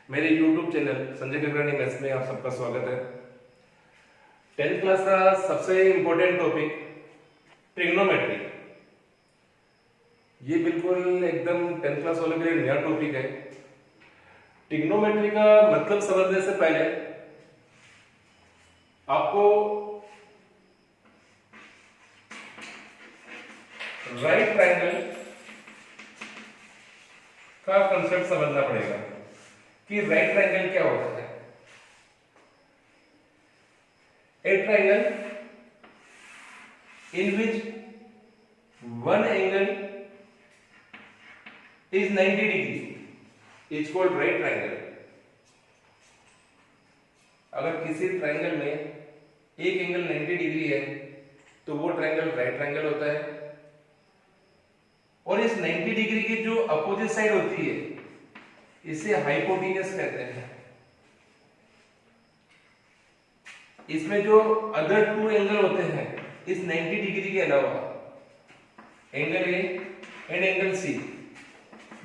मेरे YouTube channel Sanjay Gagrani maths में आप सबका स्वागत है। 10th क्लास का सबसे इंपॉर्टेंट टॉपिक ट्रिग्नोमेट्री। ये बिल्कुल एकदम 10th क्लास वालों के लिए नया टॉपिक है। ट्रिग्नोमेट्री का मतलब समझने से पहले आपको राइट ट्रायंगल का कंसेप्ट समझना पड़ेगा कि राइट ट्रायंगल क्या होता है। A triangle in which one angle is 90 degree is called right triangle। अगर किसी ट्रायंगल में एक एंगल 90 डिग्री है तो वो ट्रायंगल राइट ट्रायंगल होता है। और इस 90 डिग्री की जो अपोजिट साइड होती है इसे हाइपोटेन्यूज कहते हैं। इसमें जो अदर टू एंगल होते हैं इस 90 डिग्री के अलावा, angle A and angle C,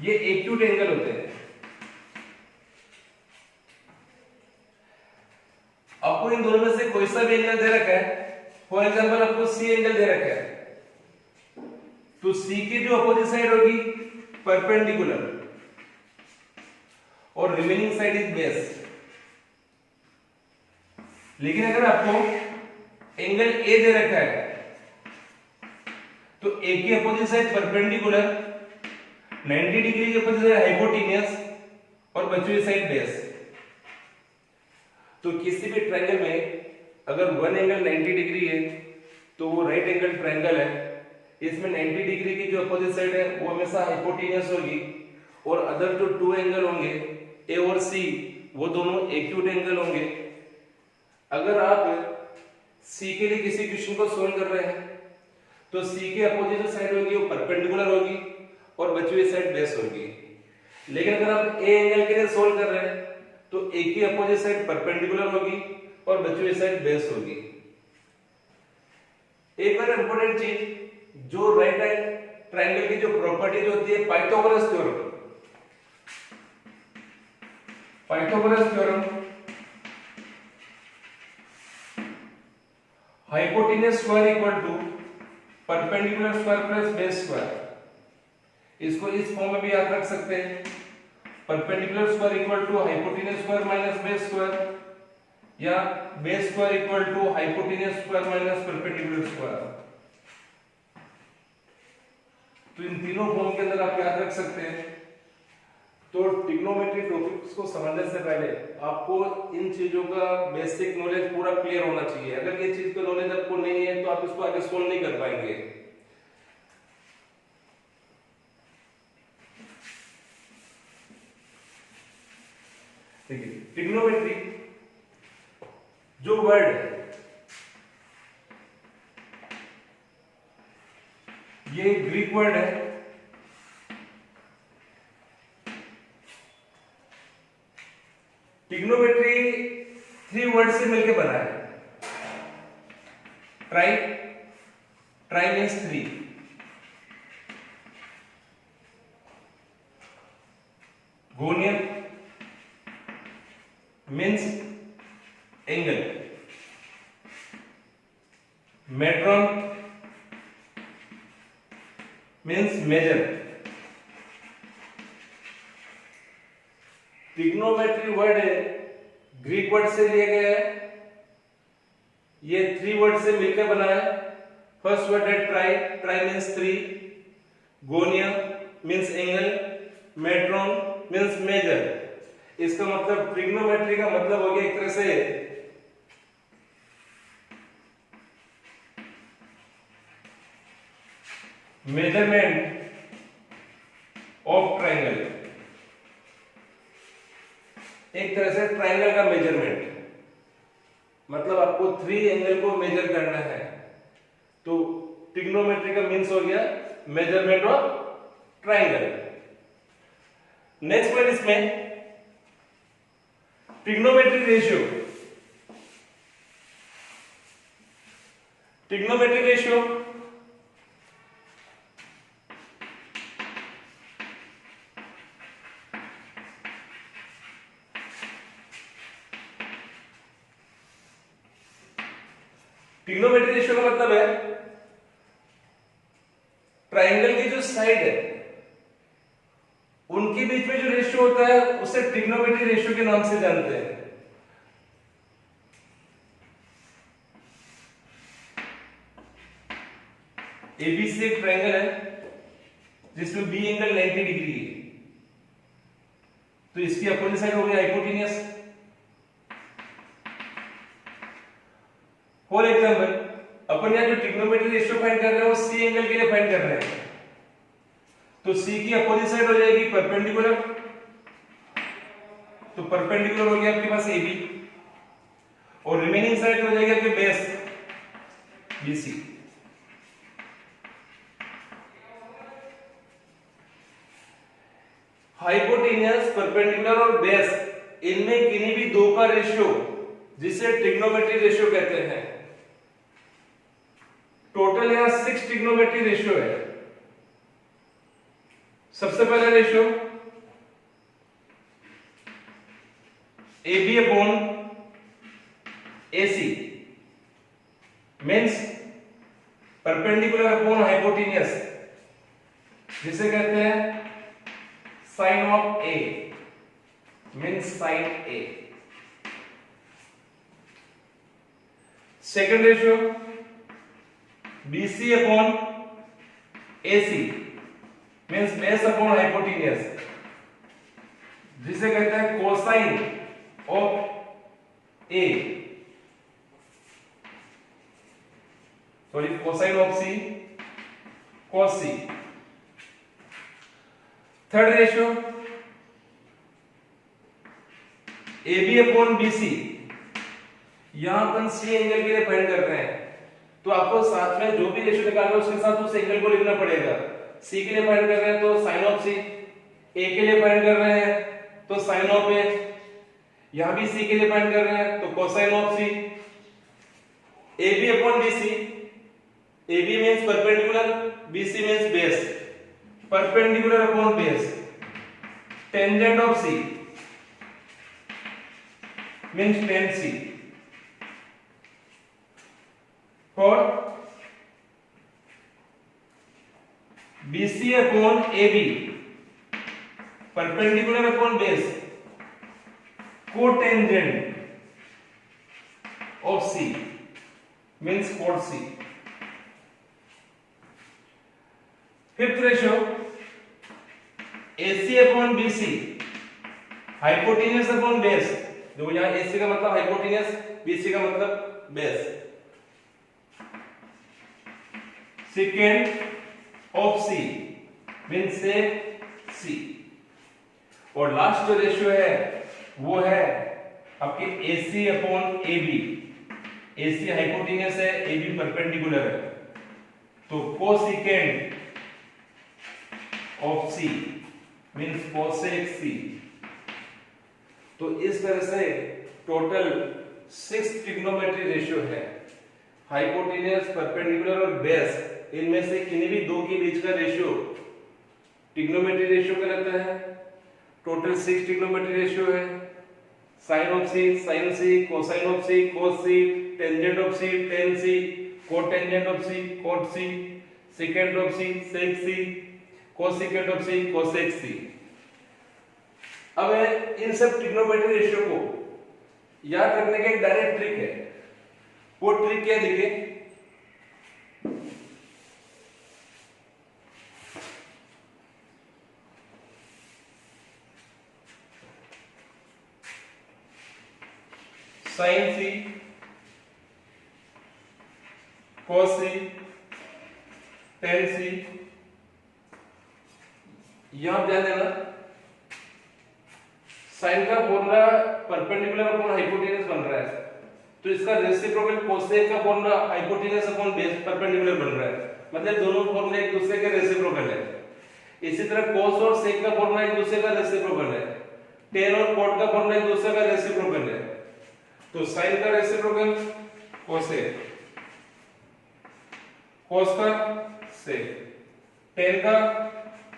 ये एक्यूट एंगल होते हैं। आपको इन दोनों में से कोई सा भी एंगल दे रखा है, फॉर एग्जांपल आपको सी एंगल दे रखा है, तो सी की जो अपोजिट साइड होगी परपेंडिकुलर और रिमेनिंग साइड इज बेस। लेकिन अगर आपको एंगल ए दे रखा है तो ए की अपोजिट साइड परपेंडिकुलर, 90 डिग्री की अपोजिट साइड हाइपोटेन्यूज और बची हुई साइड बेस। तो किसी भी ट्रायंगल में अगर वन एंगल 90 डिग्री है तो वो राइट एंगल ट्रायंगल है। इसमें 90 डिग्री की जो अपोजिट साइड है वो हमेशा हाइपोटेन्यूज होगी और अदर जो टू एंगल होंगे ए और सी वो दोनों एक्यूट एंगल होंगे। अगर आप सी के लिए किसी क्वेश्चन को सोल्व कर रहे हैं तो सी की अपोजिट जो साइड होगी वो परपेंडिकुलर होगी और बची हुई साइड बेस होगी। लेकिन अगर आप ए एंगल के लिए सोल्व कर रहे हैं तो ए की अपोजिट साइड परपेंडिकुलर होगी और बची हुई साइड बेस होगी। एक और इंपॉर्टेंट चीज, जो राइट ट्रायंगल की जो प्रॉपर्टीज होती है Pythagoras theorem. Pythagoras theorem hypotenuse square equal to perpendicular square plus base square. इसको इस फॉर्म में भी याद रख सकते हैं, perpendicular square equal to hypotenuse square minus base square, या base square equal to hypotenuse square minus perpendicular square. तो इन तीनों फॉर्म के अंदर आप याद रख सकते हैं। तो ट्रिग्नोमेट्री टॉपिक्स को समझने से पहले आपको इन चीजों का बेसिक नॉलेज पूरा क्लियर होना चाहिए। अगर ये चीज का नॉलेज आपको नहीं है तो आप इसको आगे सोल्व नहीं कर पाएंगे। ठीक है, ट्रिग्नोमेट्री जो वर्ड है ये ग्रीक वर्ड है। ट्रिग्नोमेट्री 3 वर्ड से मिलकर बना है। Tri, tri means 3, gonion means angle, metron means measure. Trigonometry word Greek word से लिया गया है। ये 3 वर्ड से मिलकर बना है। फर्स्ट वर्ड है tri, tri means 3, gonia means angle, metron means measure. इसका मतलब ट्रिग्नोमेट्री का मतलब हो गया एक तरह से मेजरमेंट ऑफ ट्रायंगल, एक तरह से ट्रायंगल का मेजरमेंट। मतलब आपको 3 एंगल को मेजर करना है तो ट्रिग्नोमेट्री का मीन्स हो गया measurement of triangle. Next point इसमें trigonometry ratio. Trigonometry ratio trigonometry ratio का मतलब है ट्राइंगल की जो साइड है उनके बीच में जो रेशियो होता है उसे ट्रिग्नोमेट्री रेशियो के नाम से जानते हैं। एबीसी एक ट्राइंगल है जिसमें बी एंगल 90 डिग्री है, तो इसकी अपोजिट साइड हो गई हाइपोटेन्यूस। फॉर एग्जांपल अपन यहां जो ट्रिग्नोमेट्री रेशियो फाइंड कर रहे हैं वो सी एंगल के लिए फाइंड कर रहे हैं, तो सी की अपोजिट साइड हो जाएगी परपेंडिकुलर, तो परपेंडिकुलर हो गया आपके पास एबी और रिमेनिंग साइड हो जाएगी आपके बेस बीसी। हाइपोटेन्यूस, परपेंडिकुलर और बेस, इनमें किन्हीं भी दो का रेशियो जिसे ट्रिग्नोमेट्री रेशियो कहते हैं। टोटल यहां 6 ट्रिग्नोमेट्री रेशियो है। सबसे पहला ratio AB upon AC means perpendicular upon hypotenuse, जिसे कहते हैं sine of A means sine A। Second ratio BC upon AC means base upon hypotenuse, जिसे कहते हैं cosine of A sorry cosine of C cos C। Third ratio AB upon BC, यहां अपन C angle के लिए find कर रहे हैं, तो आपको साथ में जो भी रेशियो निकालना है उसके साथ उस एंगल को लिखना पड़ेगा। C के लिए फाइंड कर रहे हैं तो साइन ऑफ C, A के लिए फाइंड कर रहे हैं तो साइन ऑफ A, यहां भी C के लिए फाइंड कर रहे हैं तो cosine of C। AB upon BC, AB means perpendicular, BC means base, perpendicular upon base, tangent of C means tan C। और BC upon AB, perpendicular upon base, cotangent of C means cot C। Fifth ratio AC upon BC, hypotenuse upon base, जो यहां AC का मतलब hypotenuse, BC का मतलब base, second of C means से C। और last जो रेशियो है वो है आपके AC upon AB, AC hypotenuse है, AB परपेंडिकुलर है, तो cosecant of C means cosec C। तो इस तरह से टोटल 6 ट्रिग्नोमेट्री रेशियो है। हाइपोटेन्यूस, परपेंडिकुलर और बेस, इनमें से किन्हीं भी दो के बीच का रेशियो ट्रिग्नोमेट्री रेशियो कहलाता है। टोटल 6 ट्रिग्नोमेट्री रेशियो है। Sine of C sin C, cosine of C cos C, tangent of C tan C, cotangent of C cot C, secant of C sec C, cosecant of C cosec C। अब इन सब trigonometry ratio को याद रखने का एक direct trick है। वो trick क्या देखिए, sign C cos C tan C, यहां ध्यान देना साइन का फॉर्मूला परपेंडिकुलर अपॉन हाइपोटेन्यूस बन रहा है, तो इसका रेसिप्रोकल कोसेक का formula hypotenuse upon base perpendicular बन रहा है, मतलब दोनों फॉर्मूले एक दूसरे के रेसिप्रोकल है। इसी तरह cos और sec का फॉर्मूला एक दूसरे का रेसिप्रोकल है, tan और cot का फॉर्मूला एक दूसरे का रेसिप्रोकल है। तो sin का रेसिप्रोकल cosec, cos का sec, tan का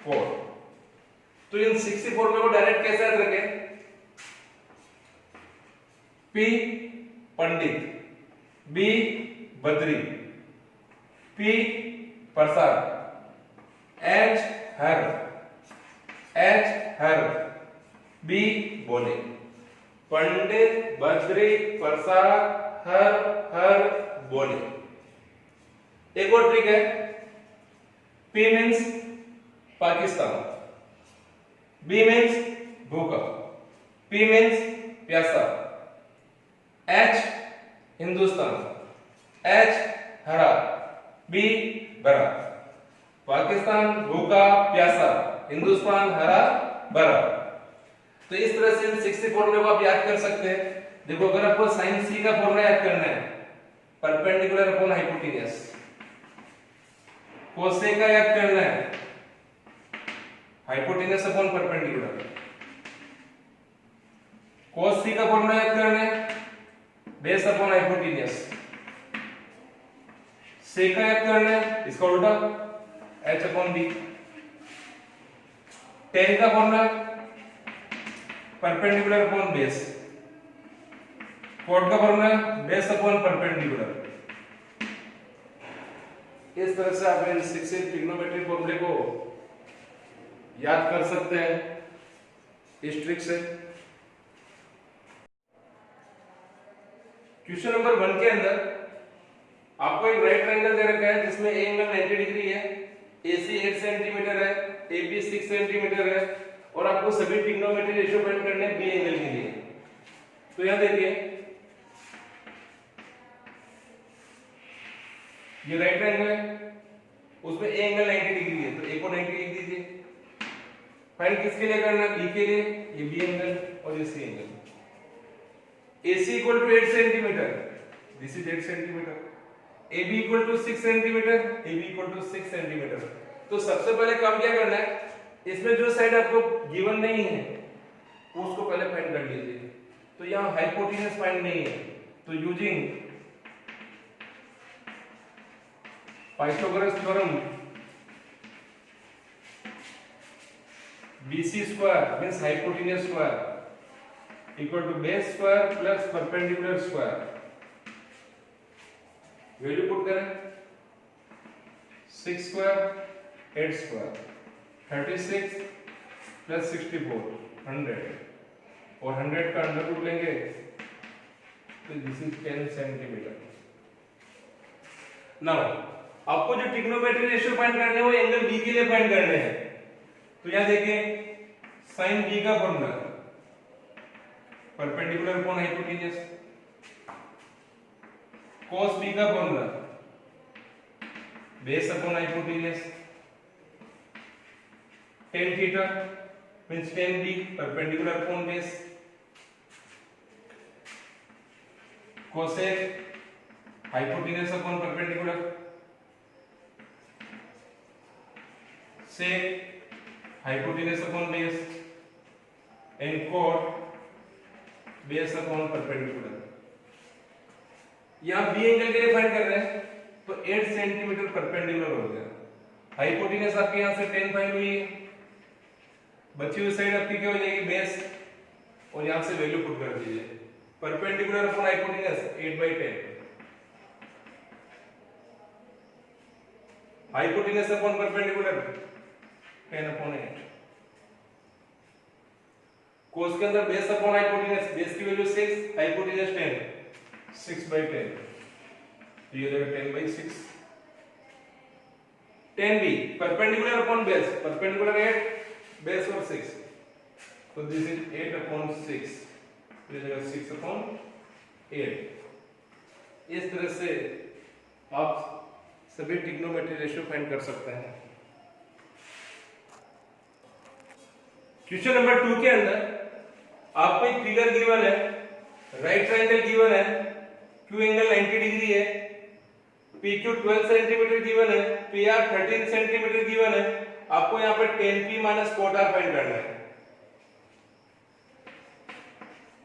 cot। तो इन 60 फॉर्मूले को डायरेक्ट कैसे याद रखें? P पंडित, B बद्री, P प्रसाद, H हर, B बोले। पंडित, बद्री, प्रसाद, हर बोले। एक और ट्रिक है, P means Pakistan, B means भूखा, P मीन्स प्यासा, H हिंदुस्तान, H हरा, B भरा। पाकिस्तान भूखा प्यासा, हिंदुस्तान हरा भरा। तो इस तरह से इन 60 फॉर्मूले को आप याद कर सकते हैं। देखो, अगर आपको साइन सी का फॉर्मूला याद करना है, परपेंडिकुलर अपॉन हाइपोटेन्यूज, कोसेक का याद करना है, हाइपोटेन्यूज अपॉन परपेंडिकुलर, cos सी का फॉर्मूला याद करना है, बेस अपॉन हाइपोटेन्यूज, सेक का याद करना है, इसका उल्टा h अपॉन b, tan का formula perpendicular upon base, cot का फॉर्मूला बेस अपॉन परपेंडिकुलर। इस तरह से आप इन 6 ट्रिग्नोमेट्री फॉर्मूले को याद कर सकते हैं इस ट्रिक से। क्वेश्चन नंबर 1 के अंदर आपको एक राइट ट्रायंगल दे रखा है जिसमें ए एंगल 90 डिग्री है, AC 8 सेंटीमीटर है, AB 6 सेंटीमीटर है, और आपको सभी ट्रिग्नोमेट्री रेशियो फाइंड करने हैं बी एंगल के लिए। तो यहां देखिए, ये राइट ट्रायंगल है, उसमें ए एंगल 90 डिग्री है, तो ए को 90 लिख दीजिए। फाइंड किसके लिए करना है? बी के लिए। ये बी एंगल और ये C angle. AC equal to 8 centimetre, this is 8 centimetre. AB equal to 6 centimetre, AB equal to 6 centimetre. तो सबसे पहले काम क्या करना है, इसमें जो साइड आपको गिवन नहीं है उसको पहले फाइंड कर लीजिए। तो यहाँ हाइपोटेन्यूज फाइंड नहीं है, तो using Pythagoras theorem BC square means hypotenuse square equal to base square plus perpendicular square. Value put करें, 6 स्क्वायर 8 स्क्वायर 36 प्लस 64 100, और 100 का अंडर रूट लेंगे तो दिस इज 10 सेंटीमीटर। नाउ आपको जो ट्रिग्नोमेट्री रेशियो फाइंड करने हैं वो एंगल बी के लिए फाइंड करने हैं। तो यहां देखिए, साइन बी का formula perpendicular upon hypotenuse, cos b का formula base upon hypotenuse, tan theta means tan b perpendicular upon base, cosec hypotenuse upon perpendicular, sec hypotenuse upon base, and cot base upon perpendicular. यहां B angle के लिए find कर रहे हैं तो 8 centimetre perpendicular हो गया। हाइपोटेन्यूज आपके यहां से 10 फाइंड हुई है, बची हुई साइड आपकी क्या हो जाएगी, बेस, और यहां से वैल्यू पुट कर दीजिए। Perpendicular upon hypotenuse 8/10, hypotenuse upon perpendicular 10/8। कोस के अंदर बेस अपॉन हाइपोटेन्यूज, बेस की वैल्यू 6, हाइपोटेन्यूज 10, 6/10, तो ये रहेगा 10/6। tan b perpendicular upon base, perpendicular 8 base और 6, तो दिस इज 8/6, तो ये रहेगा 6/8। इस तरह से आप सभी ट्रिग्नोमेट्री रेशियो फाइंड कर सकते हैं। क्वेश्चन नंबर 2 के अंदर आपको एक फिगर गिवन है, राइट ट्रायंगल गिवन है, Q एंगल 90 डिग्री है, PQ 12 सेंटीमीटर गिवन है, PR 13 सेंटीमीटर गिवन है। आपको यहाँ पर tan P minus cot R find करना है।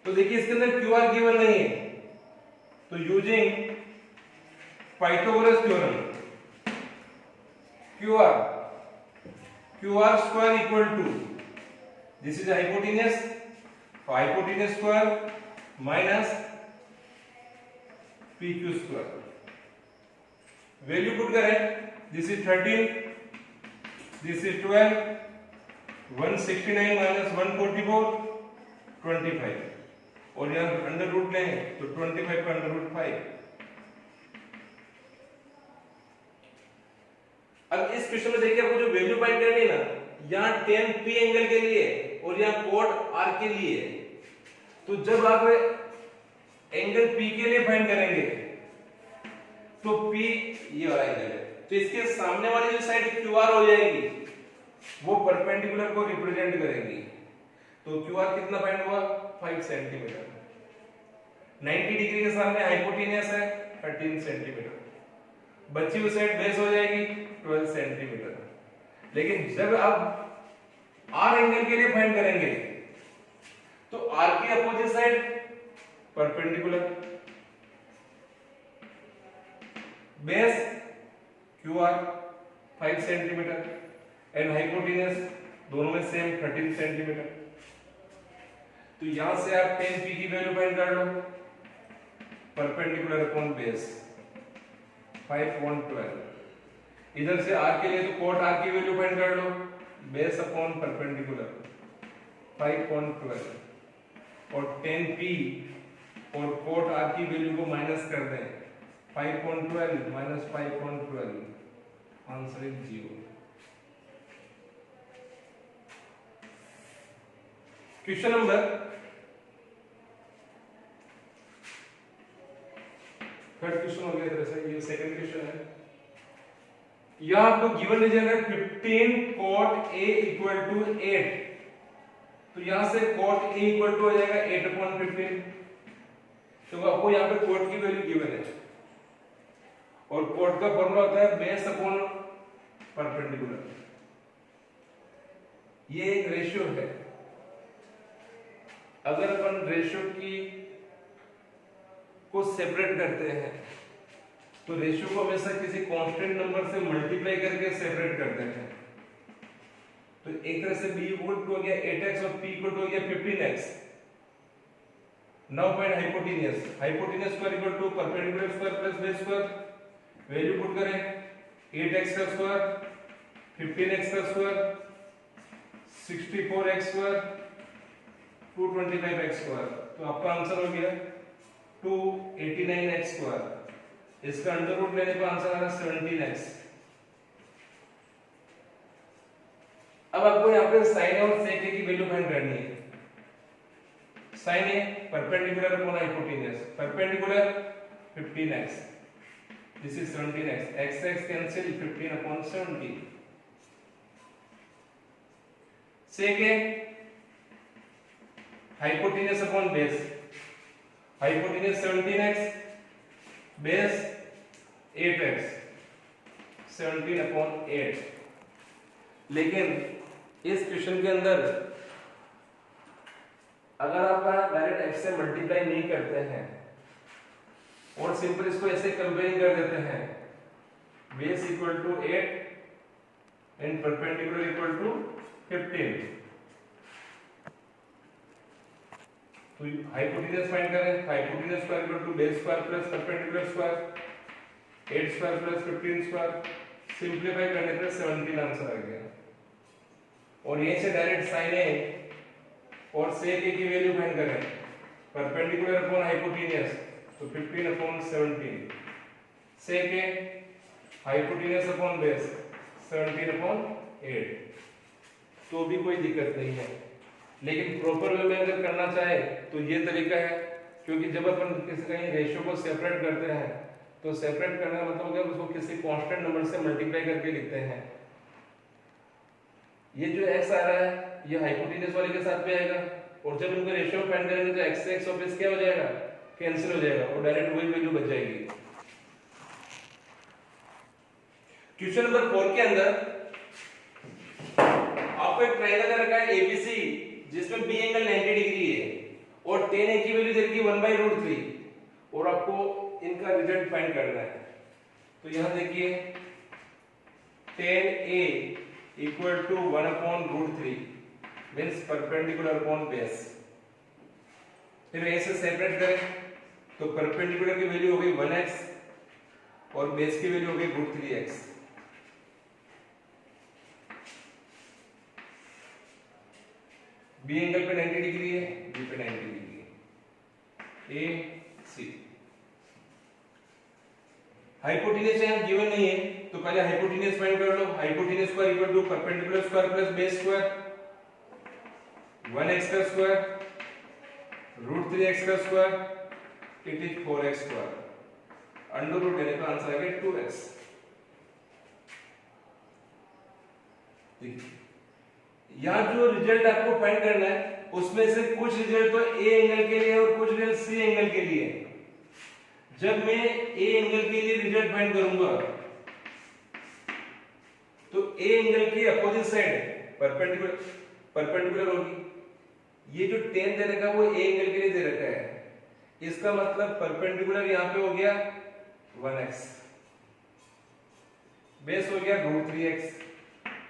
तो देखिए, इसके अंदर QR गिवन नहीं है, तो using Pythagoras theorem QR square equal to, this is hypotenuse, square minus PQ square, value put करें, this is 13, this is 12, 169 minus 144 25, और यहाँ अंडर रूट लें तो 25 का अंडर रूट 5। अब इस क्वेश्चन में देखिए आपको जो वैल्यू फाइंड करनी है ना, यहाँ tan P एंगल के लिए और यहाँ cot R के लिए, तो जब आप एंगल P के लिए फाइंड करेंगे तो P ये वाला एंगल है, तो इसके सामने वाली जो साइड QR हो जाएगी वो परपेंडिकुलर को रिप्रेजेंट करेगी। तो QR कितना फाइंड हुआ? 5 सेंटीमीटर। 90 डिग्री के सामने हाइपोटेन्यूस है 13 सेंटीमीटर, बची हुई साइड बेस हो जाएगी 12 सेंटीमीटर। लेकिन जब आप आर एंगल के लिए फाइंड करेंगे तो आर की opposite side perpendicular, base Q R 5 centimetre and hypotenuse दोनों में सेम 13 सेंटीमीटर। तो यहां से आप tan P की वैल्यू फाइंड कर लो, परपेंडिकुलर अपॉन बेस 5.12। इधर से r के लिए तो cot r की वैल्यू फाइंड कर लो, बेस अपॉन परपेंडिकुलर 5.12, और tan P और cot r की वैल्यू को माइनस कर दें, 5.12 minus 5.12, answer is 0। Question number third question हो गया तरह से, ये सेकंड क्वेश्चन है। यह आपको गिवन रीजन है 15 cot A इक्वल टू 8, तो यहां से cot A इक्वल टू हो जाएगा 8/15, तो आपको यहां पे cot की वैल्यू गिवन है, और cot का फॉर्मूला होता है बेस अपॉन परपेंडिकुलर। ये एक रेशियो है, अगर अपन रेशियो की को सेपरेट करते हैं तो रेशियो को हमेशा किसी कांस्टेंट नंबर से मल्टीप्लाई करके सेपरेट करते हैं। तो एक तरह से b इक्वल टू हो गया 8x और p इक्वल टू हो गया 15x। Now find hypotenuse, hypotenuse square equal to perpendicular square plus base square, value put करें 8x का स्क्वायर 15x का square 64x square 225x square, तो आपका आंसर हो गया 289x स्क्वायर। इसका अंडर रूट लेने पर आंसर आ रहा 17x। अब आपको यहाँ पे sin A और sec A की वैल्यू फाइंड करनी है। sin A perpendicular upon hypotenuse, perpendicular 15x, this is 17x, x x cancel 15/17। sec A hypotenuse upon base, hypotenuse 17x, base 8x, 17/8। लेकिन इस क्वेश्चन के अंदर अगर आप डायरेक्ट x से मल्टीप्लाई नहीं करते हैं और सिंपल इसको ऐसे कंपेयरिंग कर देते हैं, base equal to 8 and perpendicular equal to 15, तो हाइपोटेन्यूस फाइंड करें, hypotenuse square equal to base square plus perpendicular square 8 square plus 15 square, simplify करने पर 17 आंसर आ गया। और यहीं से डायरेक्ट sin A और sec A की वैल्यु फाइंड करें, परपेंडिकुलर अपॉन हाइपोटेन्यूस तो 15/17, sec A hypotenuse upon base 17/8, तो भी कोई दिक्कत नहीं है। लेकिन प्रॉपर वे में अगर करना चाहे तो ये तरीका है, क्योंकि जब अपन किसी कहीं रेशियो को सेपरेट करते हैं तो सेपरेट करने का मतलब होगा उसको किसी कांस्टेंट नंबर से मल्टीप्लाई करके लिखते हैं। ये जो x आ रहा है ये हाइपोटेन्यूस वाले के साथ में आएगा, और जब इनको रेशियो फाइंड करेंगे तो x से x वापस क्या हो जाएगा, कैंसिल हो जाएगा, और डायरेक्ट वही वैल्यू बच जाएगी। क्वेश्चन नंबर 4 के अंदर आपको एक ट्रायंगल दे रखा है ABC जिसमें B एंगल 90 डिग्री है और tan A की वैल्यू दे रखी है 1/√3, और आपको इनका रिजल्ट फाइंड करना है। तो यहां देखिए tan A equal to 1/√3 means perpendicular upon base. फिर A से सेपरेट करें तो परपेंडिकुलर की वैल्यू हो गई 1x और बेस की वैल्यू हो गई √3x। बी एंगल पे 90 डिग्री है, बी पे 90 डिग्री है, ए सी। हाइपोटेन्यूज यहाँ गिवन नहीं है तो पहले हाइपोटेन्यूज फाइंड कर लो। Hypotenuse square equal to perpendicular square plus base square 1x का स्क्वायर √3x का square, it is 4x square. Under root लेने का आंसर आएगा 2x। यहाँ जो रिजल्ट आपको फाइंड करना है उसमें से कुछ रिजल्ट तो ए एंगल के लिए और कुछ रिजल्ट सी एंगल के लिए। जब मैं ए एंगल के लिए रिजल्ट फाइंड करूंगा तो ए एंगल की अपोजिट साइड परपेंडिकुलर होगी। ये जो tan दे रखा है वो ए एंगल के लिए दे रखा है, इसका मतलब परपेंडिकुलर यहाँ पे हो गया 1x, बेस हो गया √3x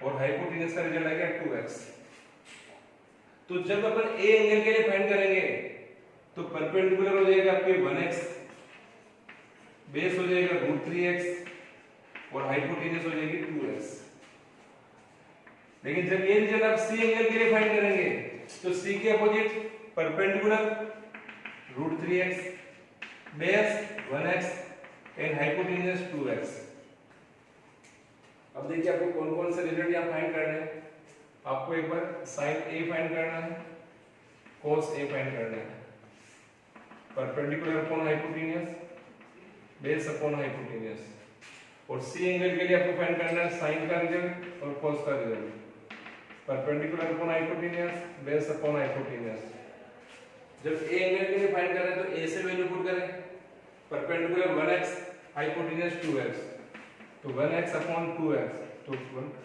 और हाइपोटेन्यूज का रिजल्ट आ गया 2x। तो जब अपन ए एंगल के लिए फाइंड करेंगे तो परपेंडिकुलर हो जाएगा आपके 1x, बेस हो जाएगा √3x और हाइपोटेन्यूज हो जाएगी 2x। लेकिन जब ये रिजल्ट आप सी एंगल के लिए फाइंड करेंगे तो सी के opposite perpendicular √3x, base 1x and hypotenuse 2x। अब देखिए आपको कौन कौन से रिजल्ट यहाँ फाइंड करने हैं। आपको एक बार sin A फाइंड करना है, cos A फाइंड करना है, perpendicular upon hypotenuse, base upon hypotenuse. और सी एंगल के लिए आपको फाइंड करना है sin का रिजल्ट और cos का result, perpendicular upon hypotenuse, base upon hypotenuse. जब ए एंगल के लिए फाइंड कर रहे हैं तो ए से वैल्यू पुट करें, परपेंडिकुलर 1x, हाइपोटेन्यूज 2x, तो 1x अपॉन 2x, तो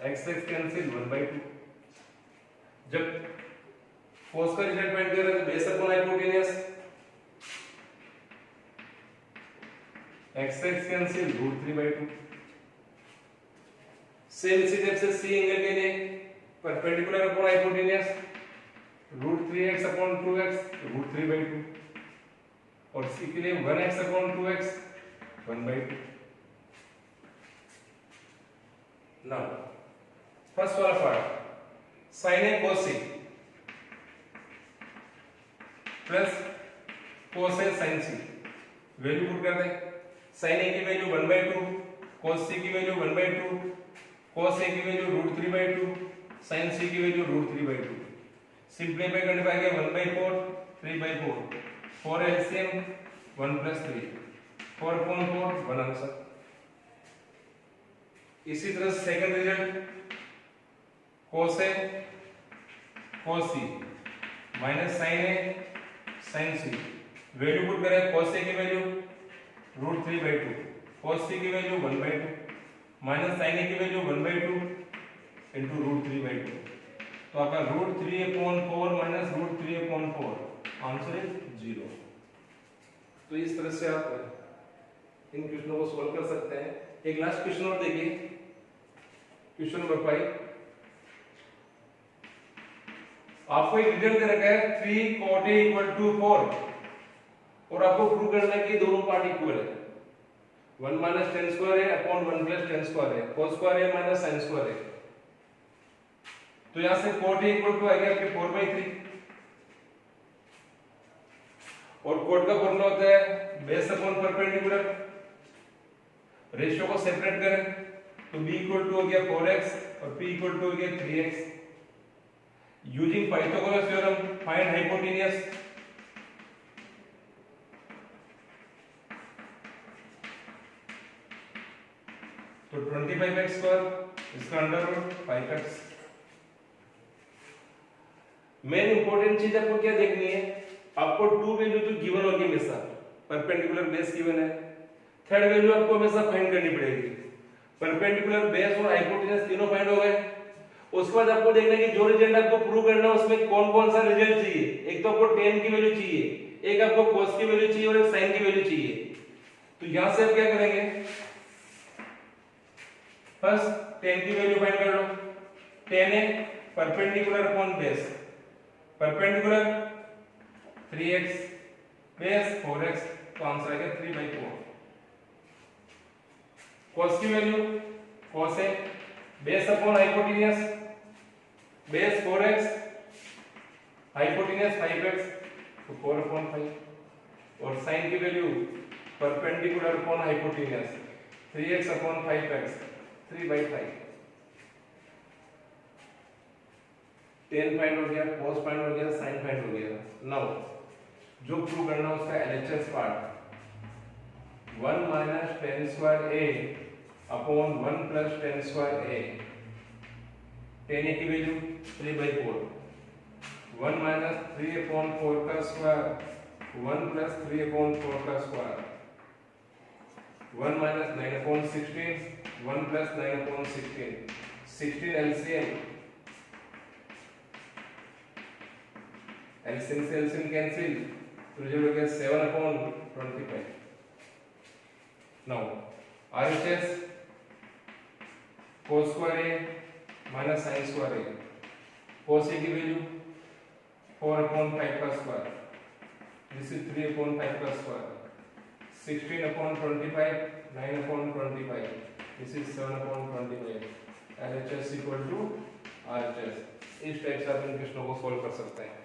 x कैंसिल 1/2। जब cos का रिजल्ट फाइंड कर रहे हैं तो base upon hypotenuse, x cancel √3/2। Same इसी टाइप से सी एंगल के लिए perpendicular upon hypotenuse √3x upon 2x, √3/2 और सी के लिए 1x upon 2x 1/2। Now, first वाला part sin A cos C plus cos A sin C, value put कर दें। sin A की वैल्यू 1/2, cos C की वैल्यू 1/2, cos A की value √3/2, sin C की वैल्यू √3/2। सिंप्लीफाई करने पर आएगा 1/4, 3/4, 4 एलसीएम 1 + 3, 4 upon 4 1 आंसर। इसी तरह second result cos A cos C minus sin A sin C, value put करें। cos A की वैल्यू √3/2, cos C की वैल्यू 1/2 माइनस sin A की वैल्यू 1/2 into √3/2, तो आपका √3/4 माइनस √3/4 आंसर इज 0। तो इस तरह से आप इन क्वेश्चनों को सॉल्व कर सकते हैं। एक लास्ट क्वेश्चन और देखिए, क्वेश्चन नंबर 5। आपको एक रिजल्ट दे रखा है 3 cot A = 4 और आपको प्रूव करना है कि दोनों पार्ट इक्वल है। 1 - tan² A upon 1 + tan² A, cos² A minus sin² A। तो यहां से cot A = आ गया आपके 4/3 और cot का फॉर्मूला होता है बेस अपॉन परपेंडिकुलर। रेशियो को सेपरेट करें तो b = हो गया 4x और p = हो गया 3x। Using Pythagoras theorem find hypotenuse. तो 25x², इसका under root 5x। Main important चीज आपको क्या देखनी है, आपको 2 वैल्यू तो गिवन होगी हमेशा, परपेंडिकुलर बेस गिवन है। थर्ड वैल्यू आपको हमेशा फाइंड करनी पड़ेगी। परपेंडिकुलर बेस और हाइपोटेन्यूज तीनों फाइंड हो गए। उसके बाद आपको देखना है कि जो रिजल्ट आपको प्रूव करना है उसमें कौन कौन सा रिजल्ट चाहिए। एक तो आपको tan की वैल्यू चाहिए, एक आपको cos की वैल्यू चाहिए और एक sin की वैल्यू चाहिए। तो यहां से आप क्या करेंगे, फर्स्ट tan की वैल्यू फाइंड कर लो। tan A perpendicular upon base, perpendicular 3x, base 4x, तो आंसर आएगा 3/4। cos की value cos a base upon hypotenuse base 4x hypotenuse 5x तो 4 अपॉन 5 और sin की value perpendicular upon hypotenuse 3x upon 5x 3/5 tan find हो गया cos find हो गया sin फाइंड हो गया। नाउ जो प्रूव करना उसका LHS part 1 minus tan square a upon 1 plus tan square a tan a की वैल्यू 3/4 1 minus 3 upon 4 का स्क्वायर 1 plus 3 upon 4 का square 1 minus 9 upon 16 1 plus 9 upon 16 16 LCM LCM से LCM कैंसिल तो रिजल्ट हो गया 7 upon 25। Now RHS cos square a minus sin square a cos a की value 4 upon 5 का square this is 3 upon 5 का square 16 upon 25 9 upon 25 this is 7 upon 25 LHS equal to RHS। इस type से आप इन क्वेश्चनों को सॉल्व कर सकते हैं।